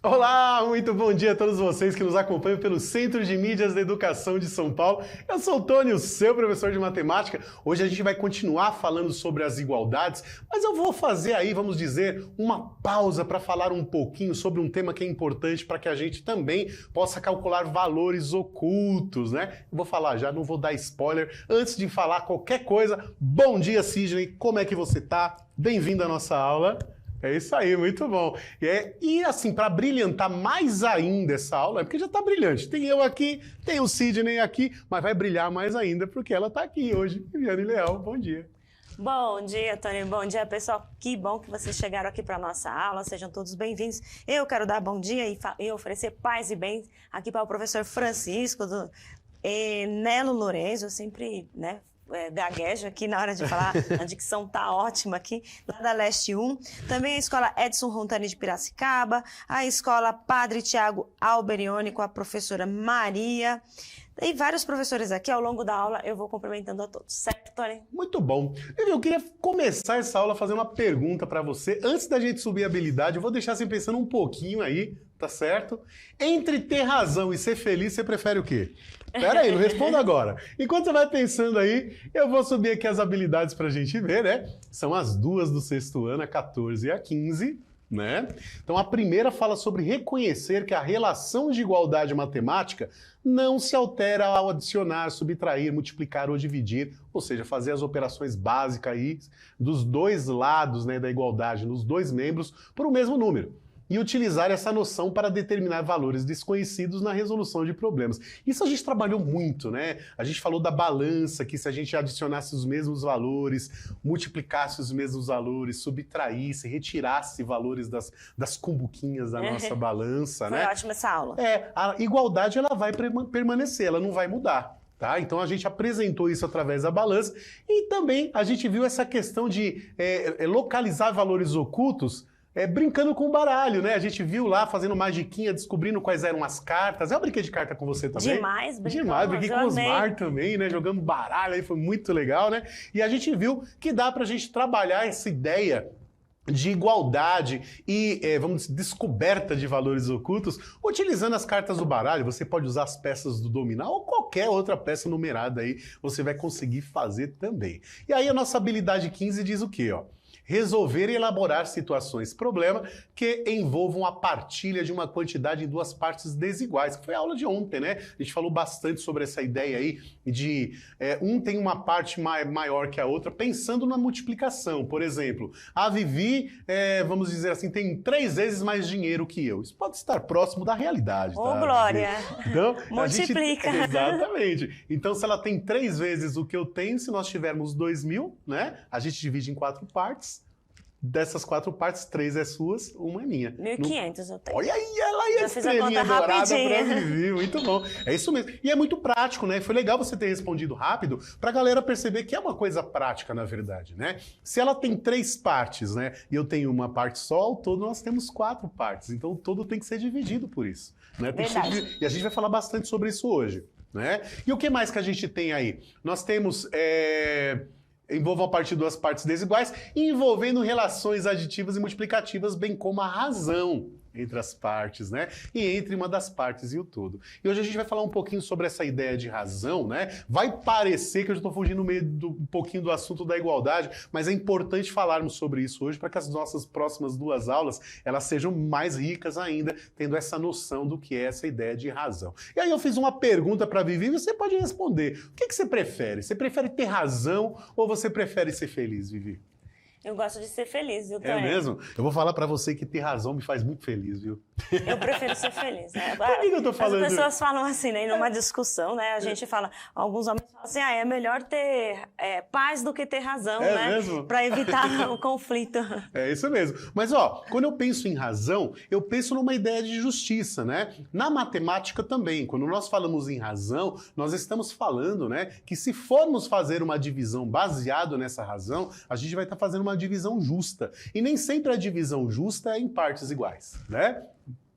Olá, muito bom dia a todos vocês que nos acompanham pelo Centro de Mídias da Educação de São Paulo. Eu sou o Tony, o seu professor de matemática. Hoje a gente vai continuar falando sobre as igualdades, mas eu vou fazer aí, vamos dizer, uma pausa para falar um pouquinho sobre um tema que é importante para que a gente também possa calcular valores ocultos, né? Eu vou falar já, não vou dar spoiler. Antes de falar qualquer coisa, bom dia, Sidney, como é que você tá? Bem-vindo à nossa aula. É isso aí, muito bom. E assim, para brilhantar mais ainda essa aula, porque já está brilhante. Tem eu aqui, tem o Sidney aqui, mas vai brilhar mais ainda porque ela está aqui hoje. Viviane Leal, bom dia. Bom dia, Tony. Bom dia, pessoal. Que bom que vocês chegaram aqui para a nossa aula. Sejam todos bem-vindos. Eu quero dar bom dia e oferecer paz e bem aqui para o professor Francisco, do Nelo Lourenço. Eu sempre, gaguejo aqui na hora de falar, a dicção tá ótima aqui, lá da Leste 1. Também a escola Edson Rontani de Piracicaba, a escola Padre Tiago Alberione com a professora Maria. Tem vários professores aqui, ao longo da aula eu vou cumprimentando a todos, certo, Tony? Muito bom. Eu queria começar essa aula fazendo uma pergunta para você. Antes da gente subir a habilidade, eu vou deixar você pensando um pouquinho aí, tá certo? Entre ter razão e ser feliz, você prefere o quê? Pera aí, não responda agora. Enquanto você vai pensando aí, eu vou subir aqui as habilidades pra gente ver, né? São as duas do sexto ano, a 14 e a 15, né? Então a primeira fala sobre reconhecer que a relação de igualdade matemática não se altera ao adicionar, subtrair, multiplicar ou dividir, ou seja, fazer as operações básicas aí dos dois lados, né, da igualdade, nos dois membros, por o mesmo número. E utilizar essa noção para determinar valores desconhecidos na resolução de problemas. Isso a gente trabalhou muito, né? A gente falou da balança, que se a gente adicionasse os mesmos valores, multiplicasse os mesmos valores, subtraísse, retirasse valores das cumbuquinhas da nossa balança, né? Foi ótima essa aula. A igualdade ela vai permanecer, ela não vai mudar. Tá? Então a gente apresentou isso através da balança e também a gente viu essa questão de localizar valores ocultos brincando com o baralho, né? A gente viu lá, fazendo magiquinha, descobrindo quais eram as cartas. Eu brinquei de carta com você também. Demais, brinquei com o Osmar também, né? Jogando baralho aí, foi muito legal, né? E a gente viu que dá pra gente trabalhar essa ideia de igualdade e, vamos dizer, descoberta de valores ocultos, utilizando as cartas do baralho. Você pode usar as peças do dominó ou qualquer outra peça numerada aí, você vai conseguir fazer também. E aí a nossa habilidade 15 diz o quê, ó? Resolver e elaborar situações problema que envolvam a partilha de uma quantidade em duas partes desiguais, que foi a aula de ontem, né? A gente falou bastante sobre essa ideia aí de um tem uma parte maior que a outra, pensando na multiplicação. Por exemplo, a Vivi, vamos dizer assim, tem 3 vezes mais dinheiro que eu. Isso pode estar próximo da realidade, Ô, tá? Glória! Então, multiplica! Exatamente. Então, se ela tem 3 vezes o que eu tenho, se nós tivermos 2.000, né? A gente divide em 4 partes. Dessas 4 partes, 3 é suas, 1 é minha. 1.500 eu tenho. Olha aí, ela aí, a estrelinha dourada pra Vivi, muito bom. É isso mesmo. E é muito prático, né? Foi legal você ter respondido rápido pra galera perceber que é uma coisa prática, na verdade, né? Se ela tem 3 partes, né, e eu tenho uma parte só, ao todo nós temos 4 partes. Então o todo tem que ser dividido por isso, né? Verdade. E a gente vai falar bastante sobre isso hoje, né? E o que mais que a gente tem aí? Nós temos... envolvam a partir de duas partes desiguais, envolvendo relações aditivas e multiplicativas, bem como a razão entre as partes, né? E entre uma das partes e o todo. E hoje a gente vai falar um pouquinho sobre essa ideia de razão, né? Vai parecer que eu já estou fugindo um pouquinho do assunto da igualdade, mas é importante falarmos sobre isso hoje para que as nossas próximas 2 aulas elas sejam mais ricas ainda, tendo essa noção do que é essa ideia de razão. E aí eu fiz uma pergunta para a Vivi e você pode responder. O que você prefere? Você prefere ter razão ou você prefere ser feliz, Vivi? Eu gosto de ser feliz, viu, Tony? É mesmo? Eu vou falar pra você que ter razão me faz muito feliz, viu? Eu prefiro ser feliz, né? Por que eu tô falando? As pessoas falam assim, né? Numa discussão, né? A gente fala, alguns homens falam assim, é melhor ter paz do que ter razão, né? Mesmo? Pra evitar o conflito. É isso mesmo. Mas, ó, quando eu penso em razão, eu penso numa ideia de justiça, né? Na matemática também, quando nós falamos em razão, nós estamos falando, né, que se formos fazer uma divisão baseado nessa razão, a gente vai estar fazendo uma divisão justa. E nem sempre a divisão justa é em partes iguais, né?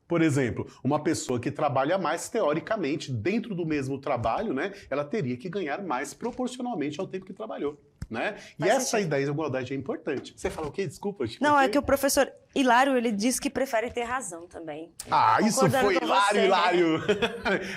Por exemplo, uma pessoa que trabalha mais, teoricamente, dentro do mesmo trabalho, né, ela teria que ganhar mais proporcionalmente ao tempo que trabalhou. né? E Faz essa sentido. ideia de igualdade é importante. Você fala o quê? Desculpa. eu te Não, é cortei. que o professor Hilário, ele diz que prefere ter razão também. Ah, isso Concordando foi com hilário, você. hilário!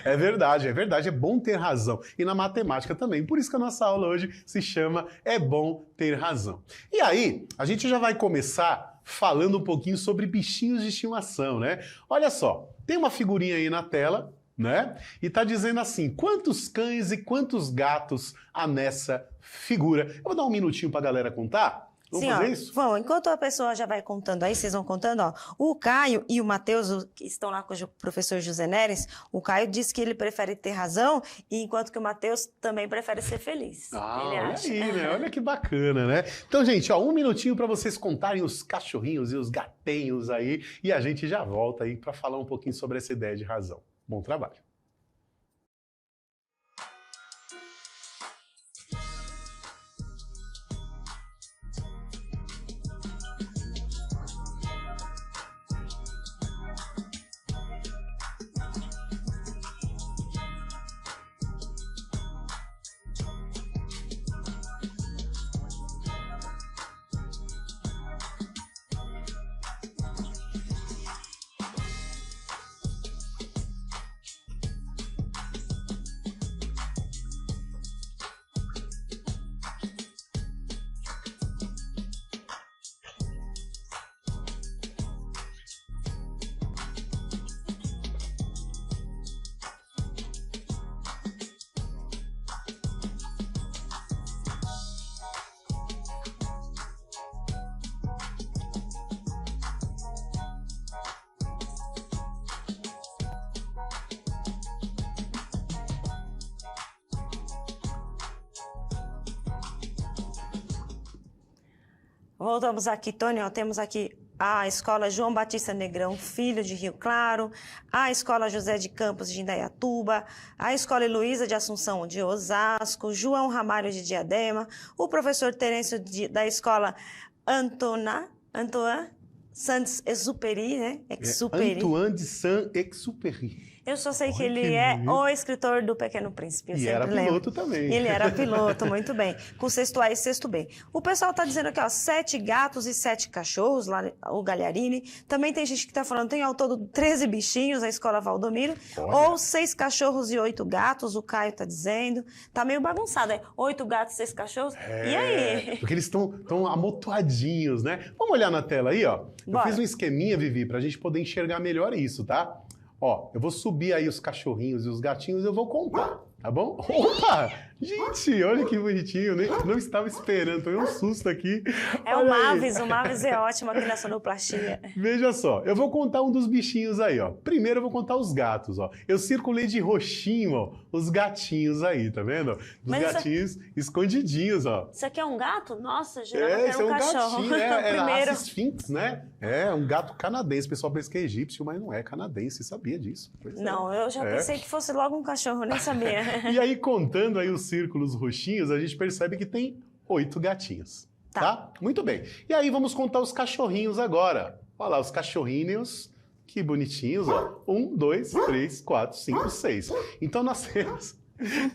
É verdade, é bom ter razão. E na matemática também. Por isso que a nossa aula hoje se chama É Bom Ter Razão. E aí, a gente já vai começar falando um pouquinho sobre bichinhos de estimação, né? Olha só, tem uma figurinha aí na tela, né? E tá dizendo assim, quantos cães e quantos gatos há nessa figura? Eu vou dar um minutinho pra galera contar. Vamos Sim, fazer ó, isso? Vão, enquanto a pessoa já vai contando aí, vocês vão contando, ó. O Caio e o Matheus, que estão lá com o professor José Neres, o Caio diz que ele prefere ter razão, e enquanto que o Matheus também prefere ser feliz. Ah, ele olha acha. aí, né? Olha que bacana, né? Então, gente, ó, um minutinho para vocês contarem os cachorrinhos e os gatinhos aí, e a gente já volta aí para falar um pouquinho sobre essa ideia de razão. Bom trabalho. Voltamos aqui, Tony, ó, temos aqui a Escola João Batista Negrão, Filho de Rio Claro, a Escola José de Campos de Indaiatuba, a Escola Heloísa de Assunção de Osasco, João Ramalho de Diadema, o professor Terêncio da Escola Antoine Saint-Exupéry, né? Exupéry. Antoine de Saint-Exupéry. Eu só sei que Olha ele que é bonito. o escritor do Pequeno Príncipe. Eu E sempre era lembro. piloto também. Ele era piloto, muito bem. Com sexto A e sexto B. O pessoal tá dizendo aqui, ó, 7 gatos e 7 cachorros, lá o Galharini. Também tem gente que tá falando, tem ao todo 13 bichinhos, a Escola Valdomiro. Olha. Ou 6 cachorros e 8 gatos, o Caio tá dizendo. Tá meio bagunçado, é 8 gatos e 6 cachorros. E aí? Porque eles estão amontoadinhos, né? Vamos olhar na tela aí, ó. Eu Bora. fiz um esqueminha, Vivi, pra gente poder enxergar melhor isso, tá? Ó, eu vou subir aí os cachorrinhos e os gatinhos e eu vou contar, tá bom? Opa! Gente, olha que bonitinho, né? Não estava esperando, tomei um susto aqui. É Olha o aí. Mavis é ótimo aqui na sonoplastia. Veja só, eu vou contar um dos bichinhos aí, ó. Primeiro eu vou contar os gatos, ó. Eu circulei de roxinho, ó, os gatinhos aí, tá vendo? Os Mas isso- gatinhos escondidinhos, ó. Isso aqui é um gato? Nossa, jurava que Esse era é um um cachorro. gatinho, né? É a Primeiro. raça Sphinx, né? É um gato canadense. O pessoal pensa que é egípcio, mas não é canadense. Sabia disso? Pois é. Não, eu já pensei que fosse logo um cachorro, nem sabia. E aí, contando aí os círculos roxinhos, a gente percebe que tem 8 gatinhos. Tá? Muito bem. E aí, vamos contar os cachorrinhos agora. Olha lá, os cachorrinhos. Que bonitinhos, ó. 1, 2, 3, 4, 5, 6. Então,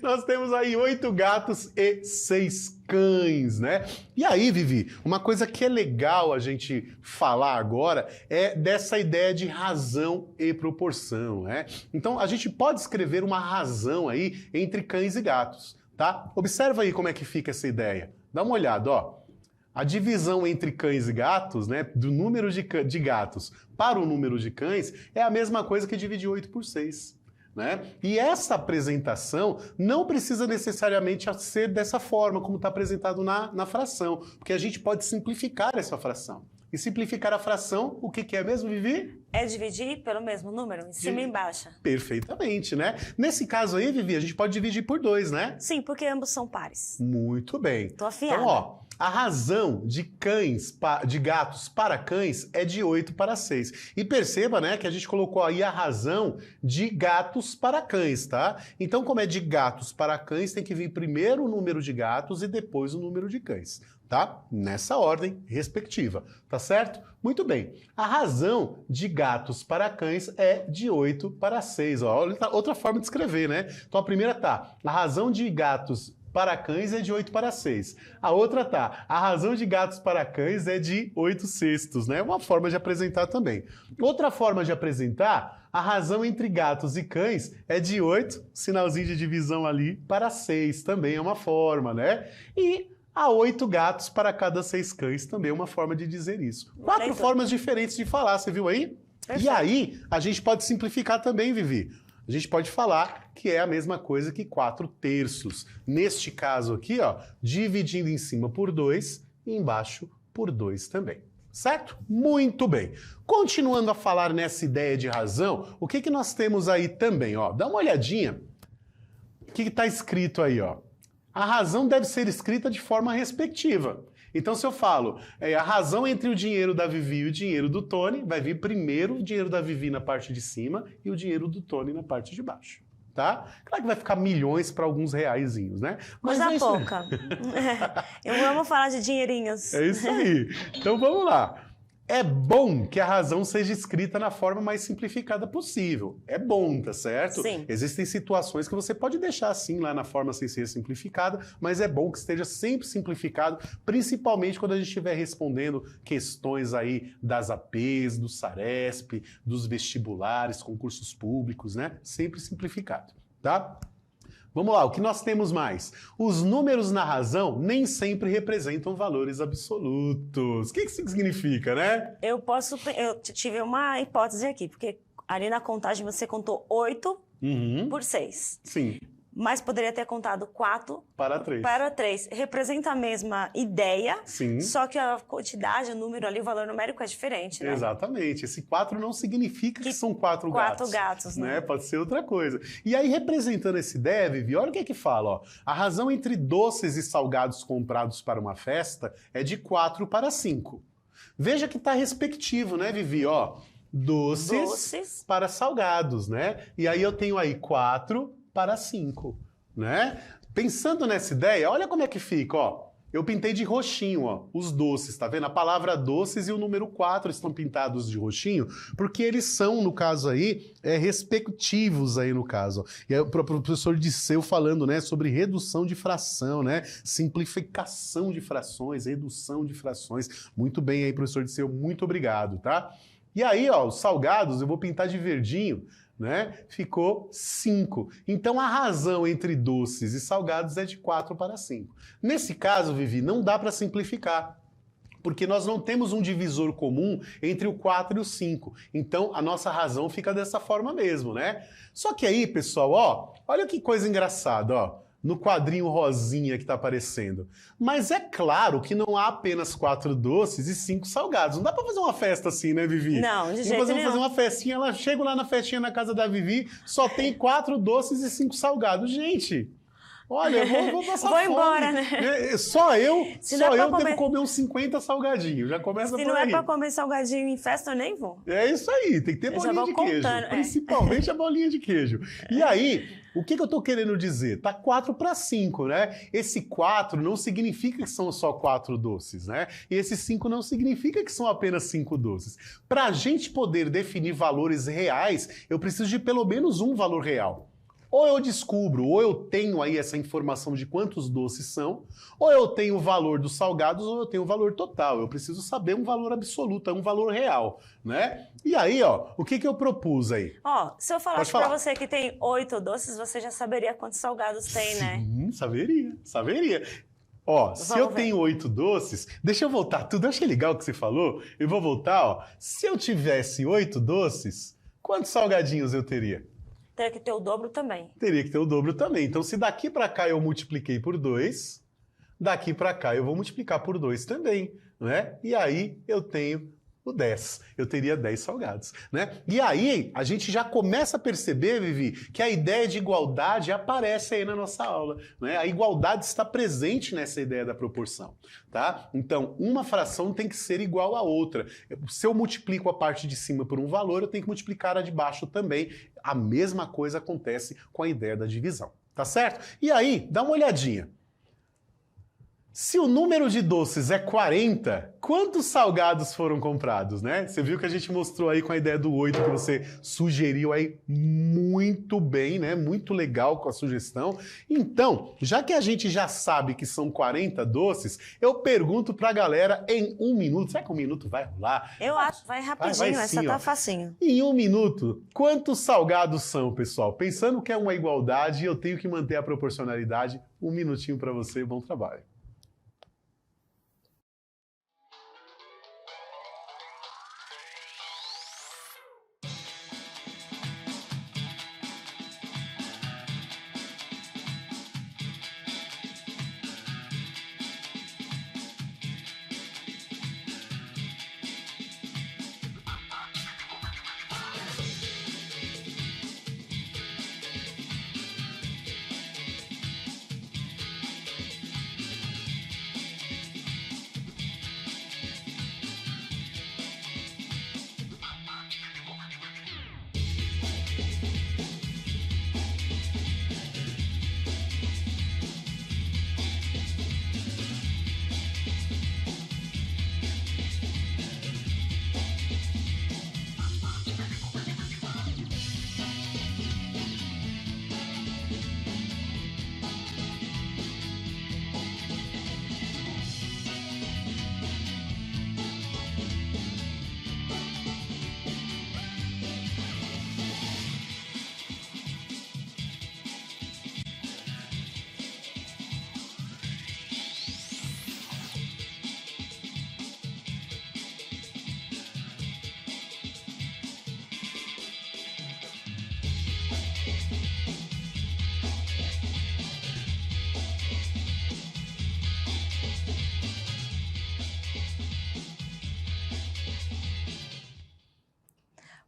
nós temos aí 8 gatos e 6 cães, né? E aí, Vivi, uma coisa que é legal a gente falar agora é dessa ideia de razão e proporção, né? Então, a gente pode escrever uma razão aí entre cães e gatos, tá? Observa aí como é que fica essa ideia. Dá uma olhada, ó. A divisão entre cães e gatos, né, do número de gatos para o número de cães, é a mesma coisa que dividir 8 por 6. Né? E essa apresentação não precisa necessariamente ser dessa forma, como está apresentado na fração, porque a gente pode simplificar essa fração. E simplificar a fração, o que é mesmo, Vivi? É dividir pelo mesmo número, em cima e embaixo. Perfeitamente, né? Nesse caso aí, Vivi, a gente pode dividir por 2, né? Sim, porque ambos são pares. Muito bem. Tô afiada. Então, ó, a razão de gatos para cães é de 8 para 6. E perceba, né, que a gente colocou aí a razão de gatos para cães, tá? Então, como é de gatos para cães, tem que vir primeiro o número de gatos e depois o número de cães, tá? Nessa ordem respectiva, tá certo? Muito bem. A razão de gatos para cães é de 8 para 6. Ó, outra forma de escrever, né? Então, a primeira tá, a razão de gatos para cães é de 8 para 6. A outra tá, a razão de gatos para cães é de 8/6, né? É uma forma de apresentar também. Outra forma de apresentar, a razão entre gatos e cães é de 8, sinalzinho de divisão ali, para 6, também é uma forma, né? E há 8 gatos para cada 6 cães, também é uma forma de dizer isso. 4 formas diferentes de falar, você viu aí? Perfeito. E aí, a gente pode simplificar também, Vivi. A gente pode falar que é a mesma coisa que 4/3. Neste caso aqui, ó, dividindo em cima por 2 e embaixo por 2 também. Certo? Muito bem. Continuando a falar nessa ideia de razão, o que que nós temos aí também, ó? Dá uma olhadinha. O que está escrito aí, ó? A razão deve ser escrita de forma respectiva. Então, se eu falo a razão entre o dinheiro da Vivi e o dinheiro do Tony, vai vir primeiro o dinheiro da Vivi na parte de cima e o dinheiro do Tony na parte de baixo. Tá? Claro que vai ficar milhões para alguns reaisinhos, né? Mas é pouca. Eu amo falar de dinheirinhos. É isso aí. Então, vamos lá. É bom que a razão seja escrita na forma mais simplificada possível. É bom, tá certo? Sim. Existem situações que você pode deixar assim lá na forma sem ser simplificada, mas é bom que esteja sempre simplificado, principalmente quando a gente estiver respondendo questões aí das APs, do Saresp, dos vestibulares, concursos públicos, né? Sempre simplificado, tá? Vamos lá, o que nós temos mais? Os números na razão nem sempre representam valores absolutos. O que isso significa, né? Eu tive uma hipótese aqui, porque ali na contagem você contou 8 por 6. Sim. Mas poderia ter contado 4 para 3. Representa a mesma ideia, sim, só que a quantidade, o número ali, o valor numérico é diferente, né? Exatamente. Esse 4 não significa que são 4 gatos. 4 gatos, né? Pode ser outra coisa. E aí, representando essa ideia, Vivi, olha o que é que fala, ó. A razão entre doces e salgados comprados para uma festa é de 4 para 5. Veja que está respectivo, né, Vivi? Ó, doces para salgados, né? E aí eu tenho aí 4 para 5, né? Pensando nessa ideia, olha como é que fica, ó. Eu pintei de roxinho, ó, os doces, tá vendo? A palavra doces e o número 4 estão pintados de roxinho, porque eles são, no caso aí, respectivos aí no caso. E aí, o professor Disseu falando, né, sobre redução de fração, né? Simplificação de frações, redução de frações. Muito bem aí, professor Disseu, muito obrigado, tá? E aí, ó, os salgados eu vou pintar de verdinho, né? Ficou 5. Então a razão entre doces e salgados é de 4 para 5. Nesse caso, Vivi, não dá para simplificar, porque nós não temos um divisor comum entre o 4 e o 5. Então a nossa razão fica dessa forma mesmo, né? Só que aí, pessoal, ó, olha que coisa engraçada, ó, no quadrinho rosinha que está aparecendo. Mas é claro que não há apenas 4 doces e 5 salgados. Não dá para fazer uma festa assim, né, Vivi? Não, de jeito nenhum. Fazer uma festinha, chego lá na festinha na casa da Vivi, só tem 4 doces e 5 salgados. Gente, olha, eu vou passar vou fome. Embora, né? Só eu devo comer uns 50 salgadinhos. Já começa por aí. Se não é para comer salgadinho em festa, eu nem vou. É isso aí, tem que ter bolinha de queijo. Principalmente a bolinha de queijo. E aí, o que eu tô querendo dizer? Tá 4 para 5, né? Esse 4 não significa que são só 4 doces, né? E esse 5 não significa que são apenas 5 doces. Para a gente poder definir valores reais, eu preciso de pelo menos um valor real. Ou eu descubro, ou eu tenho aí essa informação de quantos doces são, ou eu tenho o valor dos salgados, ou eu tenho o valor total. Eu preciso saber um valor absoluto, um valor real, né? E aí, ó, o que eu propus aí? Ó, se eu falasse pra você que tem 8 doces, você já saberia quantos salgados tem, né? Sim, saberia. Ó, se eu tenho 8 doces, deixa eu voltar tudo. Eu achei legal o que você falou. Eu vou voltar, ó. Se eu tivesse 8 doces, quantos salgadinhos eu teria? Teria que ter o dobro também. Teria que ter o dobro também. Então, se daqui para cá eu multipliquei por 2, daqui para cá eu vou multiplicar por 2 também, né? E aí eu tenho o 10. Eu teria 10 salgados, né? E aí a gente já começa a perceber, Vivi, que a ideia de igualdade aparece aí na nossa aula, né? A igualdade está presente nessa ideia da proporção, tá? Então, uma fração tem que ser igual à outra. Se eu multiplico a parte de cima por um valor, eu tenho que multiplicar a de baixo também. A mesma coisa acontece com a ideia da divisão, tá certo? E aí, dá uma olhadinha. Se o número de doces é 40, quantos salgados foram comprados, né? Você viu que a gente mostrou aí com a ideia do 8 que você sugeriu aí muito bem, né? Muito legal com a sugestão. Então, já que a gente já sabe que são 40 doces, eu pergunto pra galera em 1 minuto. Será que 1 minuto vai rolar? Eu acho, vai rapidinho, vai essa sim, tá ó. facinho. Em 1 minuto, quantos salgados são, pessoal? Pensando que é uma igualdade, eu tenho que manter a proporcionalidade. 1 minutinho pra você, bom trabalho.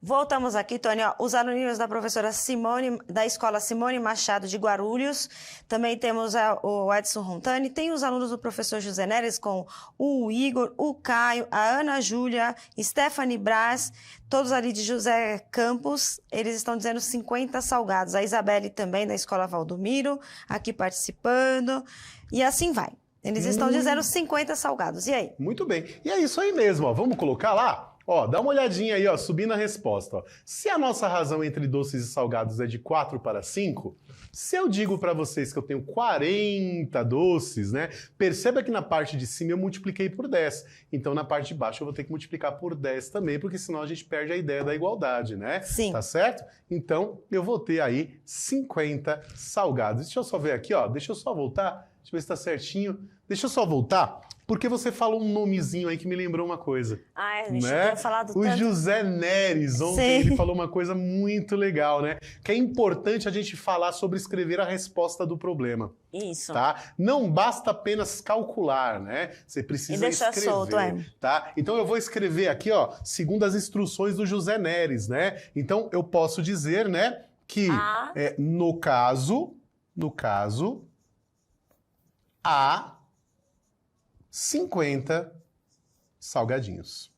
Voltamos aqui, Tony. Ó, os aluninhos da professora Simone, da escola Simone Machado de Guarulhos. Também temos o Edson Rontani. Tem os alunos do professor José Neres com o Igor, o Caio, a Ana Júlia, Stephanie Braz, todos ali de José Campos. Eles estão dizendo 50 salgados. A Isabelle também, da escola Valdomiro, aqui participando. E assim vai. Eles estão dizendo 50 salgados. E aí? Muito bem. E é isso aí mesmo, ó. Vamos colocar lá? Ó, dá uma olhadinha aí, ó, subindo a resposta. Ó. Se a nossa razão entre doces e salgados é de 4 para 5, se eu digo para vocês que eu tenho 40 doces, né? Perceba que na parte de cima eu multipliquei por 10. Então na parte de baixo eu vou ter que multiplicar por 10 também, porque senão a gente perde a ideia da igualdade, né? Sim. Tá certo? Então eu vou ter aí 50 salgados. Deixa eu só ver aqui, ó. Deixa eu só voltar. Deixa eu ver se tá certinho. Deixa eu só voltar. Porque você falou um nomezinho aí que me lembrou uma coisa. Ah, a gente né? tinha falado O tanto. José Neres, ontem Sim. ele falou uma coisa muito legal, né? Que é importante a gente falar sobre escrever a resposta do problema. Isso. Tá? Não basta apenas calcular, né? Você precisa E deixar escrever, solto, é. tá? Então eu vou escrever aqui, ó, segundo as instruções do José Neres, né? Então eu posso dizer, né, que no caso, há 50 salgadinhos.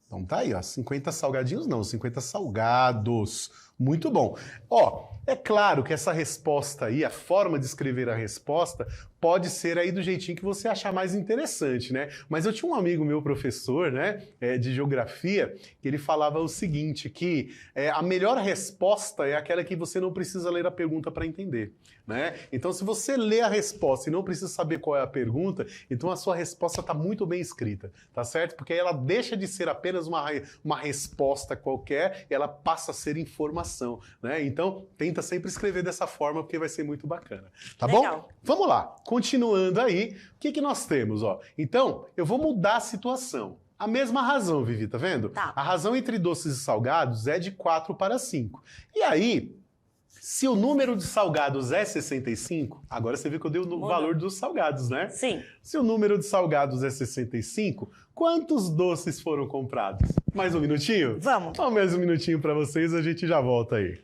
Então tá aí, ó, 50 salgadinhos não, 50 salgados. Muito bom. Ó, é claro que essa resposta aí, a forma de escrever a resposta, pode ser aí do jeitinho que você achar mais interessante, né? Mas eu tinha um amigo meu, professor, né, de geografia, que ele falava o seguinte, que a melhor resposta é aquela que você não precisa ler a pergunta para entender, né? Então, se você lê a resposta e não precisa saber qual é a pergunta, então a sua resposta está muito bem escrita, tá certo? Porque aí ela deixa de ser apenas uma resposta qualquer, ela passa a ser informação, né? Então, tenta sempre escrever dessa forma, porque vai ser muito bacana, tá Legal. bom? Vamos lá. Continuando aí, o que nós temos? Ó? Então, eu vou mudar a situação. A mesma razão, Vivi, tá vendo? Tá. A razão entre doces e salgados é de 4 para 5. E aí, se o número de salgados é 65, agora você viu que eu dei o valor dos salgados, né? Sim. Se o número de salgados é 65, quantos doces foram comprados? Mais um minutinho? Vamos. Então, mais um minutinho para vocês, a gente já volta aí.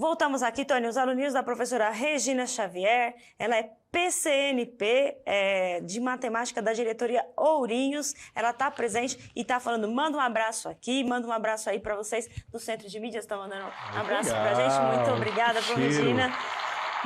Voltamos aqui, Tony, os aluninhos da professora Regina Xavier, ela é PCNP de Matemática da Diretoria Ourinhos, ela está presente e está falando, manda um abraço aqui, manda um abraço aí para vocês do Centro de Mídias, estão mandando um abraço para a gente, muito obrigada, Pro Regina.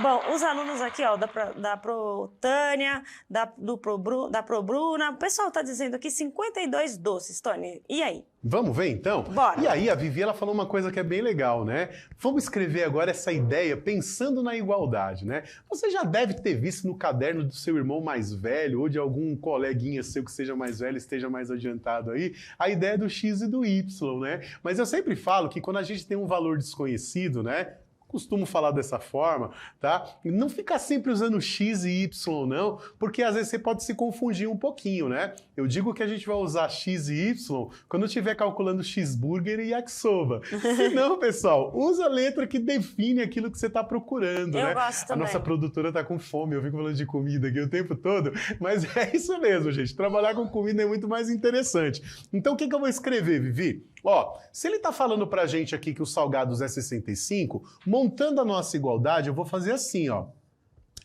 Bom, os alunos aqui, ó, da Pro Tânia, da Pro Bruna, o pessoal está dizendo aqui 52 doces, Tony, e aí? Vamos ver então? Bora. E aí a Vivi, ela falou uma coisa que é bem legal, né? Vamos escrever agora essa ideia pensando na igualdade, né? Você já deve ter visto no caderno do seu irmão mais velho ou de algum coleguinha seu que seja mais velho, esteja mais adiantado aí, a ideia do X e do Y, né? Mas eu sempre falo que quando a gente tem um valor desconhecido, né? Costumo falar dessa forma, tá? Não fica sempre usando X e Y, não, porque às vezes você pode se confundir um pouquinho, né? Eu digo que a gente vai usar X e Y quando estiver calculando cheeseburger e yakisoba. Se não, pessoal, usa a letra que define aquilo que você está procurando, né? Eu gosto também. A nossa produtora tá com fome, eu fico falando de comida aqui o tempo todo, mas é isso mesmo, gente. Trabalhar com comida é muito mais interessante. Então, o que eu vou escrever, Vivi? Ó, se ele tá falando pra gente aqui que os salgados é 65, montando a nossa igualdade, eu vou fazer assim, ó.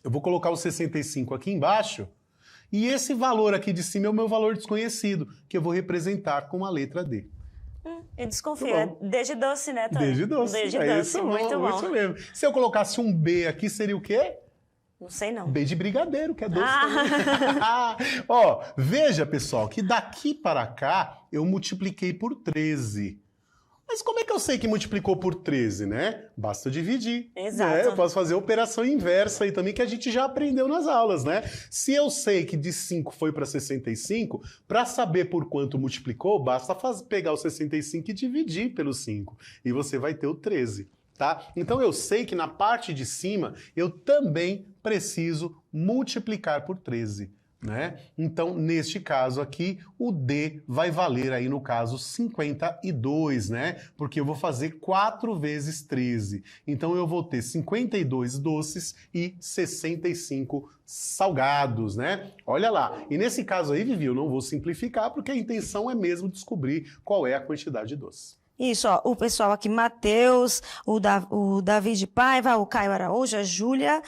Eu vou colocar o 65 aqui embaixo e esse valor aqui de cima é o meu valor desconhecido, que eu vou representar com a letra D. Eu desconfio, é D de doce, né, Tony? D de doce. D de É doce, isso, muito bom. Isso mesmo. Se eu colocasse um B aqui, seria o quê? Não sei não. B de brigadeiro, que é doce também. Ó, veja, pessoal, que daqui para cá eu multipliquei por 13. Mas como é que eu sei que multiplicou por 13, né? Basta dividir. Exato. Né? Eu posso fazer a operação inversa aí também, que a gente já aprendeu nas aulas, né? Se eu sei que de 5 foi para 65, para saber por quanto multiplicou, basta pegar o 65 e dividir pelo 5. E você vai ter o 13. Tá? Então eu sei que na parte de cima eu também preciso multiplicar por 13, né? Então, neste caso aqui, o D vai valer aí no caso 52, né? Porque eu vou fazer 4 vezes 13. Então eu vou ter 52 doces e 65 salgados, né? Olha lá. E nesse caso aí, Vivi, eu não vou simplificar porque a intenção é mesmo descobrir qual é a quantidade de doce. Isso, ó, o pessoal aqui, Matheus, o David Paiva, o Caio Araújo, a Júlia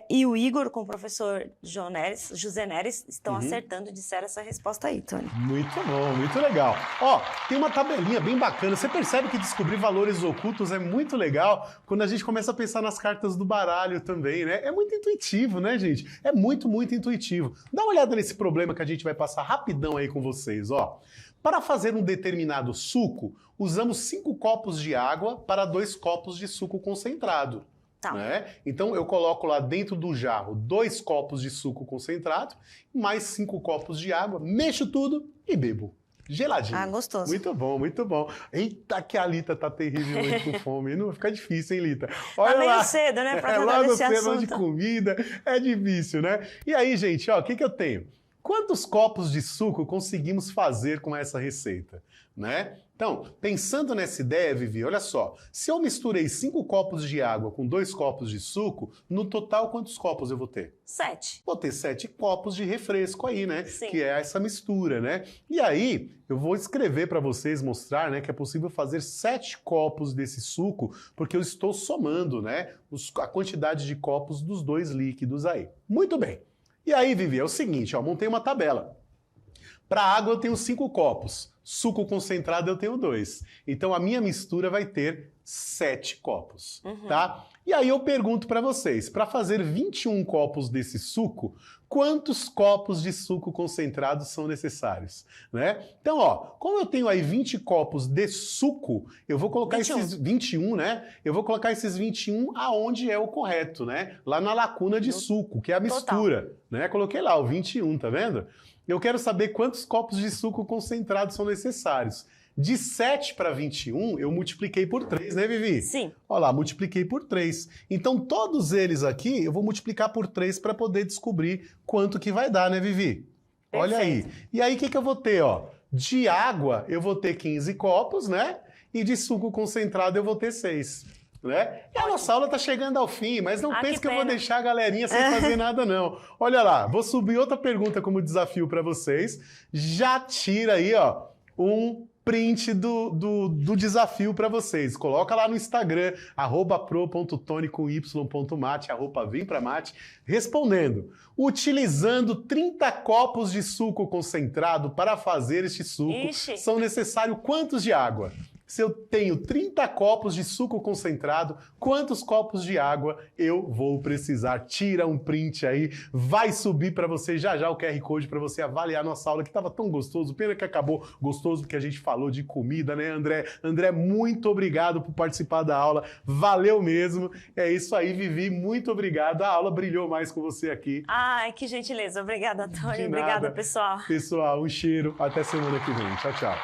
e o Igor com o professor José Neres estão acertando, disseram essa resposta aí, Tony. Muito bom, muito legal. Ó, tem uma tabelinha bem bacana. Você percebe que descobrir valores ocultos é muito legal quando a gente começa a pensar nas cartas do baralho também, né? É muito intuitivo, né, gente? É muito, muito intuitivo. Dá uma olhada nesse problema que a gente vai passar rapidão aí com vocês, ó. Para fazer um determinado suco, usamos 5 copos de água para 2 copos de suco concentrado. Tá. Né? Então eu coloco lá dentro do jarro 2 copos de suco concentrado, mais 5 copos de água, mexo tudo e bebo. Geladinho. Ah, gostoso. Muito bom, muito bom. Eita, que a Lita tá terrivelmente com fome. Não fica difícil, hein, Lita? Olha tá meio lá. cedo, né? Pra Logo desse cedo assunto. de comida, é difícil, né? E aí, gente, ó, o que eu tenho? Quantos copos de suco conseguimos fazer com essa receita, né? Então, pensando nessa ideia, Vivi, olha só. Se eu misturei 5 copos de água com 2 copos de suco, no total quantos copos eu vou ter? 7. Vou ter 7 copos de refresco aí, né? Sim. Que é essa mistura, né? E aí, eu vou escrever para vocês, mostrar, né, que é possível fazer 7 copos desse suco, porque eu estou somando, né, a quantidade de copos dos 2 líquidos aí. Muito bem. E aí, Vivi, é o seguinte, ó, montei uma tabela. Para água eu tenho 5 copos, suco concentrado eu tenho 2. Então a minha mistura vai ter 7 copos, tá? E aí eu pergunto para vocês, para fazer 21 copos desse suco, quantos copos de suco concentrado são necessários, né? Então, ó, como eu tenho aí 20 copos de suco, eu vou colocar 21. esses 21, né? Eu vou colocar esses 21 aonde é o correto, né? Lá na lacuna de suco, que é a mistura, né? Coloquei lá o 21, tá vendo? Eu quero saber quantos copos de suco concentrado são necessários. De 7 para 21, eu multipliquei por 3, né, Vivi? Sim. Olha lá, multipliquei por 3. Então, todos eles aqui, eu vou multiplicar por 3 para poder descobrir quanto que vai dar, né, Vivi? Olha aí. E aí, o que eu vou ter, ó? De água, eu vou ter 15 copos, né? E de suco concentrado, eu vou ter 6. Né? E a nossa aula tá chegando ao fim, mas não pense que eu vou deixar a galerinha sem fazer nada, não. Olha lá, vou subir outra pergunta como desafio para vocês. Já tira aí, ó, um print do desafio para vocês. Coloca lá no Instagram, @pro.tony.mate, @vem-pra-mate, respondendo. Utilizando 30 copos de suco concentrado para fazer este suco, Ixi. são necessários quantos de água? Se eu tenho 30 copos de suco concentrado, quantos copos de água eu vou precisar? Tira um print aí, vai subir para você já já o QR Code para você avaliar nossa aula, que estava tão gostoso. Pena que acabou gostoso porque a gente falou de comida, né, André? André, muito obrigado por participar da aula, valeu mesmo. É isso aí, Vivi, muito obrigado. A aula brilhou mais com você aqui. Ai, que gentileza. Obrigada, De Tony. nada. Obrigada, pessoal. Pessoal, um cheiro. Até semana que vem. Tchau, tchau.